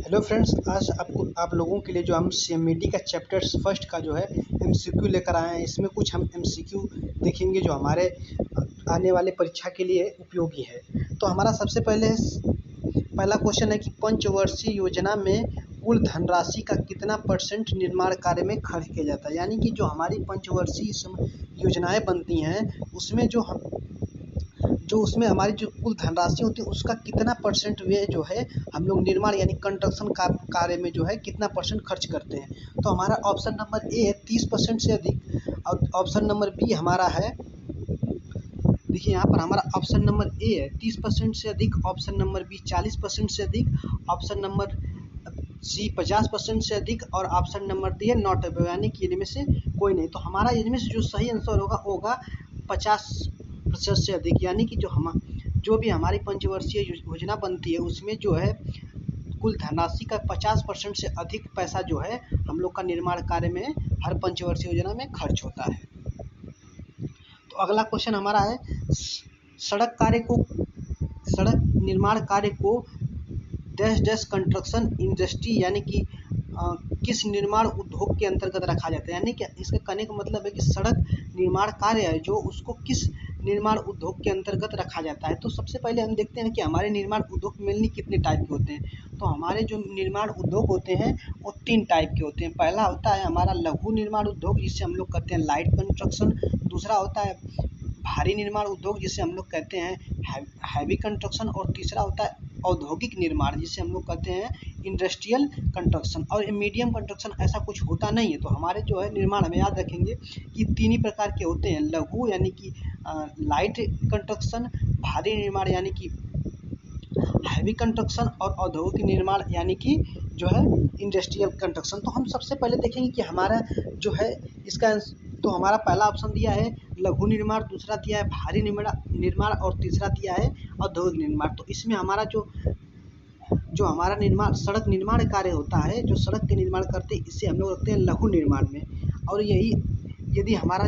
Hello friends, आज आप लोगों के लिए जो हम सीएमईटी का चैप्टर्स फर्स्ट का जो है एमसीक्यू लेकर आए हैं। इसमें कुछ हम एमसीक्यू देखेंगे जो हमारे आने वाले परीक्षा के लिए उपयोगी है। तो हमारा सबसे पहला क्वेश्चन है कि पंचवर्षीय योजना में कुल धनराशि का कितना परसेंट निर्माण कार्य में खर्च किया जाता है। यानी कि जो हमारी पंचवर्षीय योजनाएं बनती हैं उसमें हमारी जो कुल धनराशि होती है उसका कितना परसेंट वे जो है हम लोग निर्माण यानी कंस्ट्रक्शन कार्य में जो है कितना परसेंट खर्च करते हैं। तो हमारा ऑप्शन नंबर ए है 30% से अधिक, और ऑप्शन नंबर बी हमारा है, देखिए यहाँ पर हमारा ऑप्शन नंबर ए है 30% से अधिक, ऑप्शन नंबर बी 40% से अधिक, ऑप्शन नंबर सी 50% से अधिक और ऑप्शन नंबर डी है नॉट अबव, यानी कि इनमें से कोई नहीं। तो हमारा इनमें से जो सही आंसर होगा 50% से अधिक। यानी कि जो भी हमारी पंचवर्षीय योजना बनती है उसमें जो है कुल धनराशि का 50% से अधिक पैसा जो है हम लोग का निर्माण कार्य में हर पंचवर्षीय योजना में खर्च होता है। तो अगला क्वेश्चन हमारा है, सड़क निर्माण कार्य को डैश डैश कंस्ट्रक्शन इंडस्ट्री यानी कि किस निर्माण उद्योग के अंतर्गत रखा जाता है। यानी कि इसका कहने का मतलब है कि सड़क निर्माण कार्य है जो उसको किस निर्माण उद्योग के अंतर्गत रखा जाता है। तो सबसे पहले हम देखते हैं कि हमारे निर्माण उद्योग मेनली कितने टाइप के होते हैं। तो हमारे जो निर्माण उद्योग होते हैं वो 3 टाइप के होते हैं। पहला होता है हमारा लघु निर्माण उद्योग, जिससे हम लोग कहते हैं लाइट कंस्ट्रक्शन। दूसरा होता है भारी निर्माण उद्योग, जिसे हम लोग कहते हैं हैवी कंस्ट्रक्शन। और तीसरा होता है औद्योगिक निर्माण, जिसे हम लोग कहते हैं इंडस्ट्रियल कंस्ट्रक्शन। और मीडियम कंस्ट्रक्शन ऐसा कुछ होता नहीं है। तो हमारे जो है निर्माण हमें याद रखेंगे कि 3 ही प्रकार के होते हैं, लघु यानी कि लाइट कंस्ट्रक्शन, भारी निर्माण यानी कि हैवी कंस्ट्रक्शन और औद्योगिक निर्माण यानी कि जो है इंडस्ट्रियल कंस्ट्रक्शन। तो हम सबसे पहले देखेंगे कि हमारा जो है इसका, तो हमारा पहला ऑप्शन दिया है लघु निर्माण, दूसरा दिया है भारी निर्माण और तीसरा दिया है औद्योगिक निर्माण। तो इसमें हमारा जो हमारा निर्माण सड़क निर्माण कार्य होता है, जो सड़क के निर्माण करते हैं, इसे हम लोग रखते हैं लघु निर्माण में। और यदि हमारा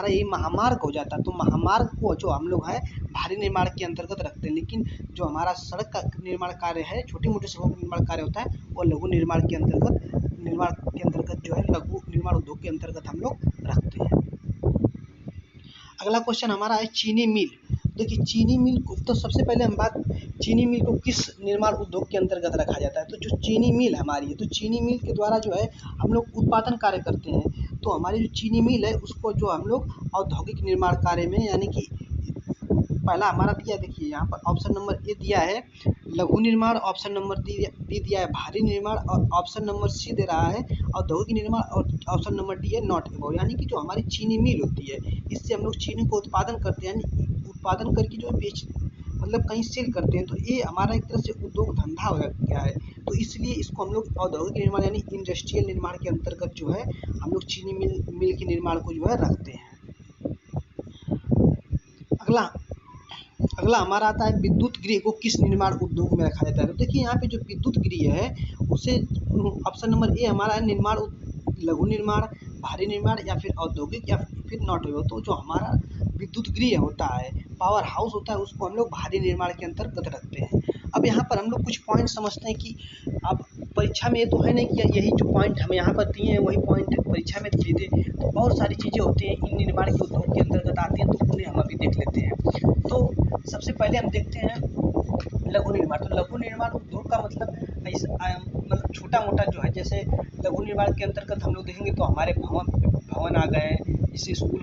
यही महामार्ग हो जाता तो महामार्ग को जो हम लोग है भारी निर्माण के अंतर्गत रखते हैं। लेकिन जो हमारा सड़क का निर्माण कार्य है, छोटी मोटी सड़कों का निर्माण कार्य होता है, वो लघु निर्माण के अंतर्गत जो है लघु निर्माण उद्योग के अंतर्गत हम लोग रखते हैं। अगला क्वेश्चन हमारा है चीनी मिल। देखिए चीनी मिल को, तो सबसे पहले हम चीनी मिल को किस निर्माण उद्योग के अंतर्गत रखा जाता है। तो जो चीनी मिल हमारी है, तो चीनी मिल के द्वारा जो है हम लोग उत्पादन कार्य करते हैं। तो हमारी जो चीनी मिल है उसको जो हम लोग औद्योगिक निर्माण कार्य में, यानी कि पहला हमारा दिया, देखिए यहाँ पर ऑप्शन नंबर ए दिया है लघु निर्माण, ऑप्शन नंबर डी दिया है भारी निर्माण, और ऑप्शन नंबर सी दे रहा है औद्योगिक निर्माण, और ऑप्शन नंबर डी है नॉट अबव। यानी कि जो हमारी चीनी मिल होती है, इससे हम लोग चीनी को उत्पादन करते हैं, यानी उत्पादन करके जो मतलब कहीं सेल करते हैं। तो ये हमारा एक तरह से उद्योग धंधा हो गया है। तो इसलिए इसको हम लोग औद्योगिक निर्माण यानी इंडस्ट्रियल निर्माण के अंतर्गत जो है हम लोग चीनी मिल के निर्माण को जो है रखते हैं। अगला हमारा आता है विद्युत गृह को किस निर्माण उद्योग में रखा जाता है। तो देखिए यहाँ पे जो विद्युत गृह है उसे ऑप्शन नंबर ए हमारा है निर्माण, लघु निर्माण, भारी निर्माण या फिर औद्योगिक या फिर नॉट अबव। तो जो हमारा विद्युत गृह होता है, पावर हाउस होता है, उसको हम लोग भारी निर्माण के अंतर्गत रखते हैं। अब यहाँ पर हम लोग कुछ पॉइंट समझते हैं कि अब परीक्षा में ये तो है नहीं कि यही जो पॉइंट हमें यहाँ पर दिए हैं वही पॉइंट परीक्षा में दिए थे। तो बहुत सारी चीज़ें होती हैं इन निर्माण के उद्योग के अंतर्गत आती हैं, तो उन्हें हम अभी देख लेते हैं। तो सबसे पहले हम देखते हैं लघु निर्माण। तो लघु निर्माण उद्योग का मतलब छोटा मोटा जो है, जैसे लघु निर्माण के अंतर्गत हम लोग देखेंगे तो हमारे भवन आ गए, जैसे स्कूल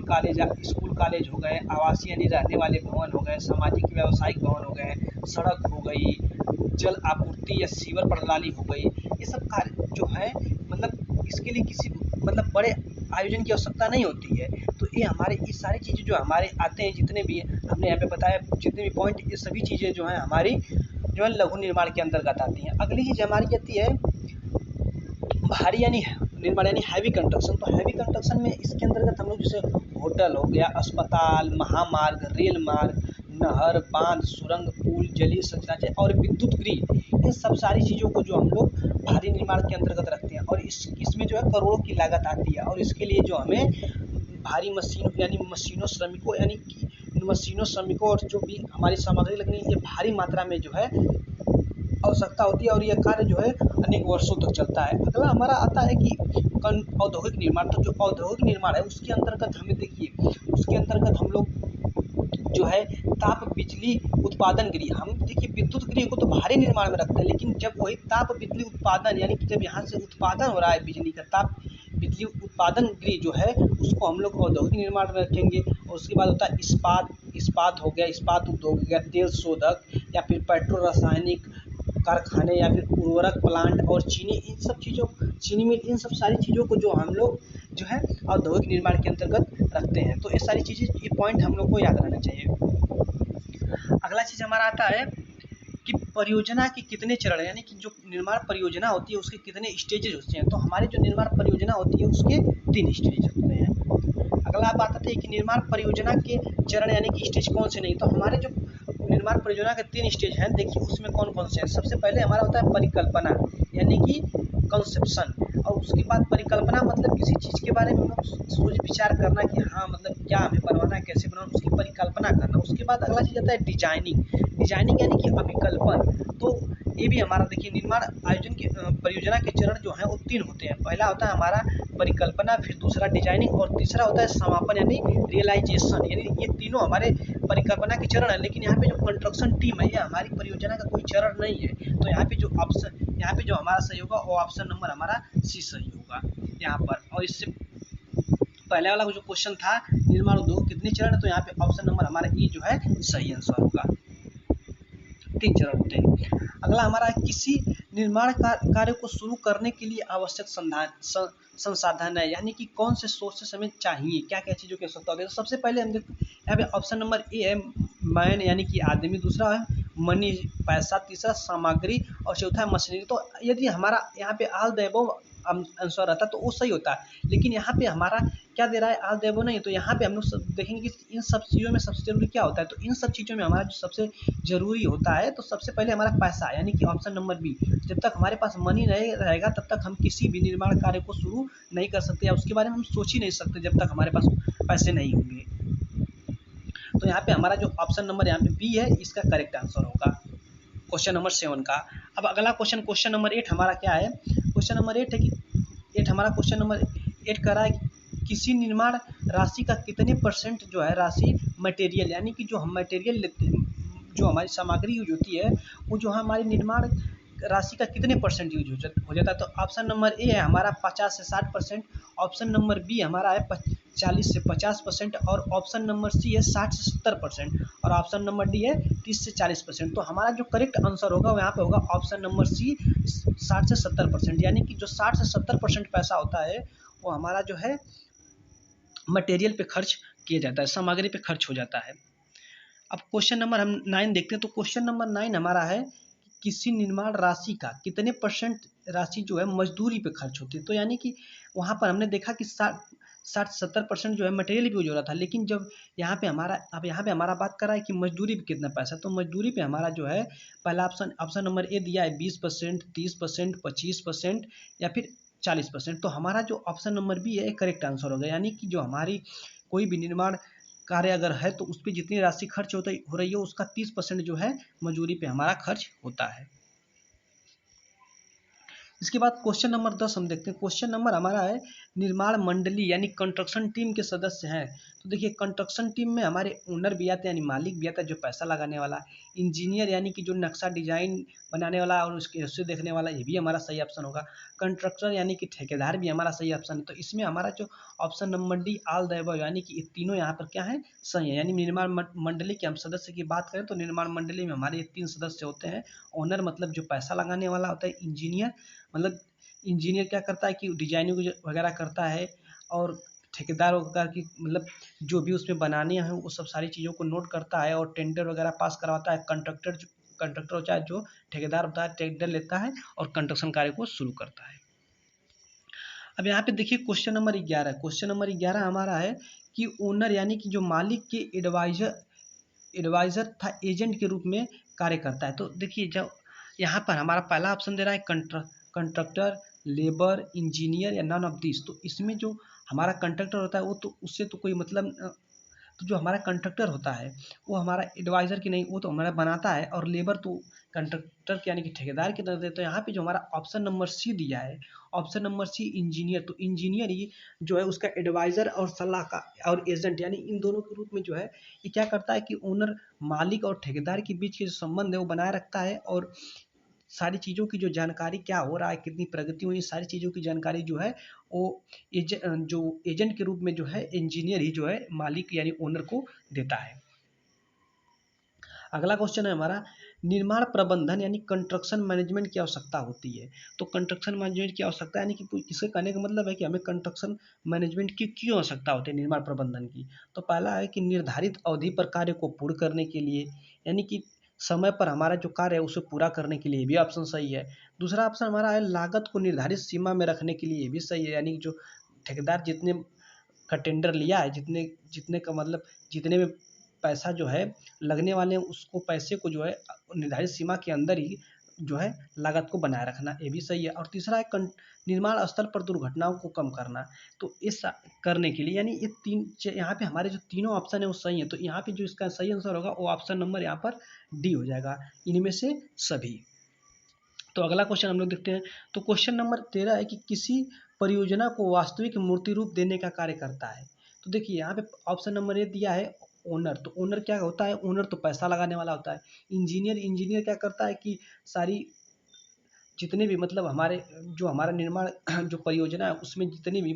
कॉलेज हो गए, आवासीय यानी रहने वाले भवन हो गए, सामाजिक व्यावसायिक भवन हो गए, सड़क हो गई, जल आपूर्ति या सीवर प्रणाली हो गई। ये सब कार्य जो है मतलब इसके लिए किसी मतलब बड़े आयोजन की आवश्यकता नहीं होती है। तो ये सारी चीज़ें जो हमारे आते हैं, जितने भी हमने यहाँ पे बताया जितने भी पॉइंट, ये सभी चीज़ें जो हैं हमारी जो है लघु निर्माण के अंतर्गत आती हैं। अगली चीज़ हमारी आती है भारी यानी निर्माण यानी हैवी कंस्ट्रक्शन। तो हैवी कंस्ट्रक्शन में इसके अंतर्गत हम लोग जैसे होटल हो गया, अस्पताल, महामार्ग, रेल मार्ग, नहर, बांध, सुरंग, पुल, जलीय संरचना और विद्युत गृह, इन सब सारी चीज़ों को जो हम लोग भारी निर्माण के अंतर्गत रखते हैं। और इसमें जो है करोड़ों की लागत आती है। और इसके लिए जो हमें भारी मशीनों श्रमिकों और जो भी हमारी सामग्री लगनी है, ये भारी मात्रा में जो है आवश्यकता होती है और यह कार्य जो है अनेक वर्षों तक चलता है। अगला हमारा आता है कि औद्योगिक निर्माण। तो जो औद्योगिक निर्माण है उसके अंतर्गत हमें देखिए, उसके अंतर्गत हम लोग जो है ताप बिजली उत्पादन गृह, हम देखिए विद्युत गृह को तो भारी निर्माण में रखते हैं, लेकिन जब वही ताप बिजली उत्पादन यानी कि जब यहाँ से उत्पादन हो रहा है बिजली का, ताप बिजली उत्पादन गृह जो है उसको हम लोग औद्योगिक निर्माण में रखेंगे। और उसके बाद होता है इस्पात, इस्पात हो गया, इस्पात उद्योग हो गया, तेल शोधक या फिर पेट्रो रासायनिक कारखाने या फिर उर्वरक प्लांट और चीनी, इन सब चीज़ों, चीनी मिल, इन सब सारी चीज़ों को जो हम लोग जो है औद्योगिक निर्माण के अंतर्गत रखते हैं। तो ये सारी चीज़ें, ये पॉइंट हम लोग को याद रहना चाहिए। अगला चीज़ हमारा आता है कि परियोजना के कितने चरण, यानी कि जो निर्माण परियोजना होती है उसके कितने स्टेजेज होते हैं। तो हमारी जो निर्माण परियोजना होती है उसके 3 स्टेज होते हैं। अगला बात आती है कि निर्माण परियोजना के चरण यानी कि स्टेज कौन से नहीं। तो हमारे जो निर्माण परियोजना के 3 स्टेज हैं, देखिए उसमें कौन कौन से हैं। सबसे पहले हमारा होता है परिकल्पना यानी कि कंसेप्शन, और उसके बाद परिकल्पना मतलब किसी चीज़ के बारे में हम लोग सोच विचार करना कि हाँ मतलब क्या हमें बनवाना है, कैसे बनाना, उसकी परिकल्पना करना। उसके बाद अगला चीज़ आता है डिजाइनिंग, डिजाइनिंग यानी कि अभिकल्पन। तो ये भी हमारा देखिए निर्माण आयोजन के परियोजना के चरण जो हैं वो 3 होते हैं। पहला होता है हमारा परिकल्पना, फिर दूसरा डिजाइनिंग और तीसरा होता है समापन यानी रियलाइजेशन। यानी ये तीनों हमारे परिकल्पना के चरण है। लेकिन यहाँ पे जो कंस्ट्रक्शन टीम है ये हमारी परियोजना का कोई चरण नहीं है। तो यहाँ पे जो ऑप्शन, यहाँ पे जो हमारा सही होगा वो ऑप्शन नंबर हमारा सी सही होगा यहाँ पर। और इससे पहले वाला जो क्वेश्चन था निर्माण उद्योग कितने चरण है, तो यहाँ पे ऑप्शन नंबर हमारा ई जो है सही आंसर होगा। 3 चरण होते हैं। अगला हमारा है किसी निर्माण कार्य को शुरू करने के लिए आवश्यक संसाधन है, यानी कि कौन से सोर्सेस हमें चाहिए, क्या क्या चीज़ों की आवश्यकता होती है। तो सबसे पहले हम देखते हैं यहाँ पे ऑप्शन नंबर ए है मैन यानी कि आदमी, दूसरा है मनी पैसा, तीसरा सामग्री और चौथा है मशीनरी। तो यदि हमारा यहाँ पे ऑल द अबव आंसर रहता तो वो सही होता है, लेकिन यहाँ पे हमारा क्या दे रहा है ऑल द अबव नहीं। तो यहाँ पे हम लोग देखेंगे कि इन सब चीज़ों में सबसे जरूरी क्या होता है। तो इन सब चीज़ों में हमारा जो सबसे जरूरी होता है तो सबसे पहले हमारा पैसा यानी कि ऑप्शन नंबर बी। जब तक हमारे पास मनी नहीं रहेगा तब तक हम किसी भी निर्माण कार्य को शुरू नहीं कर सकते या उसके बारे में हम सोच ही नहीं सकते जब तक हमारे पास पैसे नहीं होंगे। तो यहाँ पे हमारा जो ऑप्शन नंबर यहाँ पे बी है इसका करेक्ट आंसर होगा क्वेश्चन नंबर 7 का। अब अगला क्वेश्चन, क्वेश्चन नंबर 8 हमारा क्या है। क्वेश्चन नंबर 8 है कि 8 हमारा क्वेश्चन नंबर 8 कह रहा है कि किसी निर्माण राशि का कितने परसेंट जो है राशि मटेरियल, यानी कि जो हम मटेरियल लेते हैं, जो हमारी सामग्री यूज होती है वो जो हमारी निर्माण राशि का कितने परसेंट यूज हो जाता है। तो ऑप्शन नंबर ए है हमारा 50 से 60%, ऑप्शन नंबर बी हमारा है 40 से 50% और ऑप्शन नंबर सी है 60 से 70% और ऑप्शन नंबर डी है 30 से 40%। तो हमारा जो करेक्ट आंसर होगा यहाँ पे होगा ऑप्शन नंबर सी 60 से 70%, यानी कि जो 60 से 70% पैसा होता है वो हमारा जो है मटेरियल पे खर्च किया जाता है, सामग्री पे खर्च हो जाता है। अब क्वेश्चन नंबर हम 9 देखते हैं। तो क्वेश्चन नंबर 9 हमारा है किसी निर्माण राशि का कितने परसेंट राशि जो है मजदूरी पे खर्च होती है। तो यानी कि वहाँ पर हमने देखा कि 60-70% जो है मटेरियल भी यूज हो रहा था, लेकिन जब यहाँ पे हमारा, अब यहाँ पे हमारा बात कर रहा है कि मजदूरी पे कितना पैसा। तो मजदूरी पे हमारा जो है पहला ऑप्शन, ऑप्शन नंबर ए दिया है 20%, 30%, 25% या फिर 40%। तो हमारा जो ऑप्शन नंबर बी है करेक्ट आंसर होगा, यानी कि जो हमारी कोई भी निर्माण कार्य अगर है तो उस पर जितनी राशि खर्च हो रही है उसका 30% जो है मजदूरी पे हमारा खर्च होता है। इसके बाद क्वेश्चन नंबर 10 हम देखते हैं। क्वेश्चन नंबर हमारा है निर्माण मंडली यानी कंस्ट्रक्शन टीम के सदस्य हैं। तो देखिए कंस्ट्रक्शन टीम में हमारे ओनर भी आते हैं यानी मालिक भी आता है जो पैसा लगाने वाला, इंजीनियर यानी कि जो नक्शा डिजाइन बनाने वाला और उसके हिस्से देखने वाला, ये भी हमारा सही ऑप्शन होगा। कंट्रैक्टर यानी कि ठेकेदार भी हमारा सही ऑप्शन है। तो इसमें हमारा जो option number D all the above यानी कि ये तीनों यहाँ पर क्या है सही है। यानी निर्माण मंडली के हम सदस्य की बात करें तो निर्माण मंडली में हमारे 3 सदस्य होते हैं। ओनर मतलब जो पैसा लगाने वाला होता है, इंजीनियर मतलब इंजीनियर क्या करता है कि डिजाइनिंग वगैरह करता है, और ठेकेदार वगैरह की मतलब जो भी उसमें बनाने हैं वो सब सारी चीज़ों को नोट करता है और टेंडर वगैरह पास करवाता है। कंट्रैक्टर होता है जो ठेकेदार होता है, टेंडर लेता है और कंस्ट्रक्शन कार्य को शुरू करता है। अब यहाँ पे देखिए क्वेश्चन नंबर 11, क्वेश्चन नंबर 11 हमारा है कि ओनर यानी कि जो मालिक के एडवाइजर था एजेंट के रूप में कार्य करता है। तो देखिए जब यहाँ पर हमारा पहला ऑप्शन दे रहा है कंट्रक्टर, लेबर, इंजीनियर या नन ऑफ दिस। तो इसमें जो हमारा कंट्रक्टर होता है वो तो उससे तो कोई मतलब तो जो हमारा कंट्रक्टर होता है वो हमारा एडवाइज़र की नहीं, वो तो हमारा बनाता है, और लेबर तो कंट्रक्टर के यानी कि ठेकेदार की तरफ देते हैं। यहाँ पे जो हमारा ऑप्शन नंबर सी दिया है, ऑप्शन नंबर सी इंजीनियर, तो इंजीनियर ही जो है उसका एडवाइज़र और सलाहकार और एजेंट यानी इन दोनों के रूप में जो है ये क्या करता है कि ओनर, मालिक और ठेकेदार के बीच के जो संबंध है वो बनाए रखता है, और सारी चीज़ों की जो जानकारी क्या हो रहा है, कितनी प्रगति हुई, सारी चीज़ों की जानकारी जो है वो जो एजेंट के रूप में जो है इंजीनियर ही जो है मालिक यानी ओनर को देता है। अगला क्वेश्चन है हमारा, निर्माण प्रबंधन यानी कंस्ट्रक्शन मैनेजमेंट की आवश्यकता होती है। तो कंस्ट्रक्शन मैनेजमेंट की आवश्यकता यानी कि इसके कहने का मतलब है कि हमें कंस्ट्रक्शन मैनेजमेंट की क्यों आवश्यकता होती है निर्माण प्रबंधन की। तो पहला है कि निर्धारित अवधि पर कार्य को पूर्ण करने के लिए, यानी कि समय पर हमारा जो कार्य है उसे पूरा करने के लिए भी ऑप्शन सही है। दूसरा ऑप्शन हमारा है लागत को निर्धारित सीमा में रखने के लिए भी सही है, यानी कि जो ठेकेदार जितने का टेंडर लिया है, जितने जितने का मतलब जितने में पैसा जो है लगने वाले हैं उसको पैसे को जो है निर्धारित सीमा के अंदर ही जो है लागत को बनाए रखना, ये भी सही है। और तीसरा है निर्माण स्थल पर दुर्घटनाओं को कम करना। तो इस करने के लिए यानी ये यहाँ पे हमारे जो तीनों ऑप्शन है वो सही है, तो यहाँ पे जो इसका सही आंसर होगा वो ऑप्शन नंबर यहाँ पर डी हो जाएगा, इनमें से सभी। तो अगला क्वेश्चन हम लोग देखते हैं। तो क्वेश्चन नंबर 13 है कि किसी परियोजना को वास्तविक मूर्ति रूप देने का कार्य करता है। तो देखिए यहाँ पे ऑप्शन नंबर ए दिया है ओनर, तो ओनर क्या होता है, ओनर तो पैसा लगाने वाला होता है। इंजीनियर क्या करता है कि सारी जितने भी मतलब हमारे जो हमारा निर्माण जो परियोजना है उसमें जितनी भी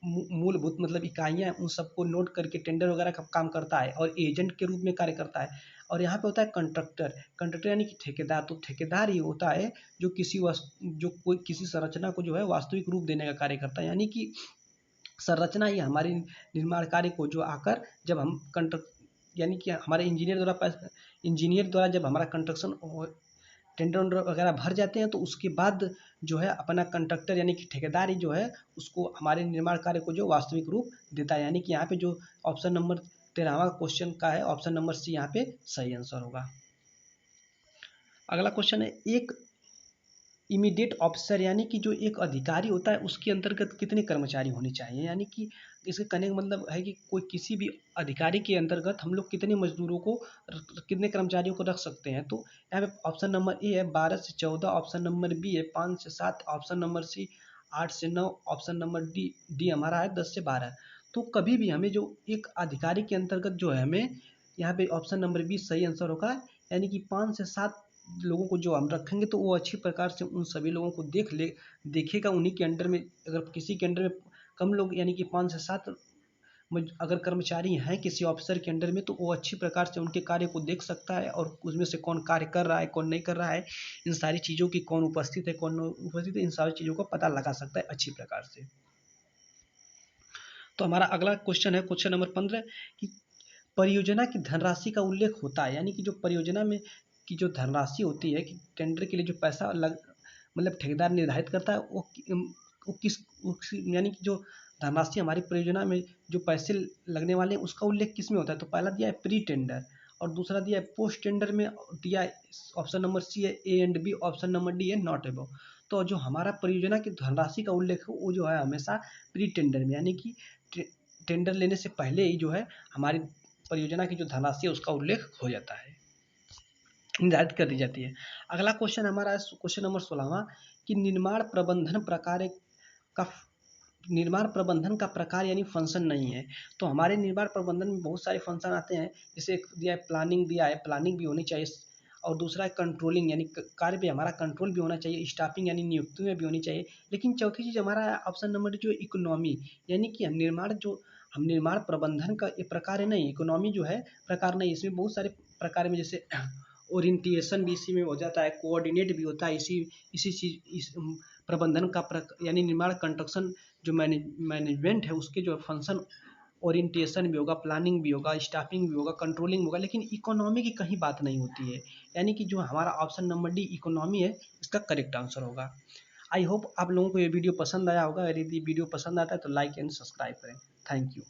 मूलभूत मतलब इकाइयाँ हैं उन सबको नोट करके टेंडर वगैरह का काम करता है और एजेंट के रूप में कार्य करता है। और यहाँ पे होता है कंट्रक्टर यानी कि ठेकेदार, तो ठेकेदार ही होता है जो कोई किसी संरचना को जो है वास्तविक रूप देने का कार्य करता है, यानी कि संरचना ही हमारी निर्माण कार्य को जो आकर जब हम कंट्रक्ट यानी कि हमारे इंजीनियर द्वारा जब हमारा कंस्ट्रक्शन टेंडर वेंडर वगैरह भर जाते हैं तो उसके बाद जो है अपना कंट्रक्टर यानी कि ठेकेदार ही जो है उसको हमारे निर्माण कार्य को जो वास्तविक रूप देता है, यानी कि यहाँ पे जो ऑप्शन नंबर 13वां क्वेश्चन का है ऑप्शन नंबर सी यहाँ पे सही आंसर होगा। अगला क्वेश्चन है, एक इमीडिएट ऑफिसर यानी कि जो एक अधिकारी होता है उसके अंतर्गत कितने कर्मचारी होने चाहिए, यानी कि इसके कहने का मतलब है कि कोई किसी भी अधिकारी के अंतर्गत हम लोग कितने मजदूरों को कितने कर्मचारियों को रख सकते हैं। तो यहाँ पे ऑप्शन नंबर ए है 12 से 14, ऑप्शन नंबर बी है 5 से 7, ऑप्शन नंबर सी 8 से 9, ऑप्शन नंबर डी डी हमारा है 10 से 12। तो कभी भी हमें जो एक अधिकारी के अंतर्गत जो है हमें यहाँ पे ऑप्शन नंबर बी सही आंसर होगा, यानी कि 5 से 7 लोगों को जो हम रखेंगे तो वो अच्छी प्रकार से उन सभी लोगों को देखेगा उन्हीं के अंडर में। अगर किसी के अंडर में कम लोग यानी कि 5 से 7 अगर कर्मचारी हैं किसी ऑफिसर के अंडर में तो वो अच्छी प्रकार से उनके कार्य को देख सकता है और उसमें से कौन कार्य कर रहा है कौन नहीं कर रहा है, इन सारी चीज़ों की कौन उपस्थित है कौन नहीं उपस्थित है, इन सारी चीज़ों का पता लगा सकता है अच्छी प्रकार से। तो हमारा अगला क्वेश्चन है क्वेश्चन नंबर 15 कि परियोजना की धनराशि का उल्लेख होता है, यानी कि जो परियोजना में की जो धनराशि होती है कि टेंडर के लिए जो पैसा लग मतलब ठेकेदार निर्धारित करता है वो यानी कि जो धनराशि हमारी परियोजना में जो पैसे लगने वाले हैं उसका उल्लेख किस में होता है। तो पहला दिया है प्री टेंडर और दूसरा दिया है पोस्ट टेंडर में दिया है ऑप्शन नंबर सी है A and B, option number D है नॉट अबव। तो जो हमारा परियोजना की धनराशि का उल्लेख है वो जो है हमेशा प्री टेंडर में यानी कि टेंडर लेने से पहले ही जो है हमारी परियोजना की जो धनराशि है उसका उल्लेख हो जाता है, निर्धारित कर दी जाती है। अगला क्वेश्चन हमारा क्वेश्चन नंबर 16वां कि निर्माण प्रबंधन का प्रकार यानी फंक्शन नहीं है। तो हमारे निर्माण प्रबंधन में बहुत सारे फंक्शन आते हैं, जैसे एक दिया है प्लानिंग, दिया है प्लानिंग भी होनी चाहिए, और दूसरा है कंट्रोलिंग यानी कार्य पे हमारा कंट्रोल भी होना चाहिए, स्टाफिंग यानी नियुक्ति में भी होनी चाहिए। लेकिन चौथी चीज़ हमारा ऑप्शन नंबर जो इकोनॉमी, यानी कि हम निर्माण प्रबंधन का ये प्रकार है नहीं, इकोनॉमी जो है प्रकार नहीं, इसमें बहुत सारे प्रकार में जैसे ओरिएंटेशन भी इसी में हो जाता है, कोऑर्डिनेट भी होता है इसी चीज इस प्रबंधन का यानी निर्माण कंस्ट्रक्शन जो मैनेजमेंट है उसके जो फंक्शन ओरिएंटेशन भी होगा, प्लानिंग भी होगा, स्टाफिंग भी होगा, कंट्रोलिंग होगा, लेकिन इकोनॉमी की कहीं बात नहीं होती है, यानी कि जो हमारा ऑप्शन नंबर डी इकोनॉमी है इसका करेक्ट आंसर होगा। आई होप आप लोगों को ये वीडियो पसंद आया होगा, यदि वीडियो पसंद आता है तो लाइक एंड सब्सक्राइब करें। Thank you.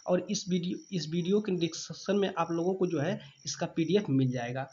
और इस वीडियो के डिस्क्रिप्शन में आप लोगों को जो है इसका PDF मिल जाएगा।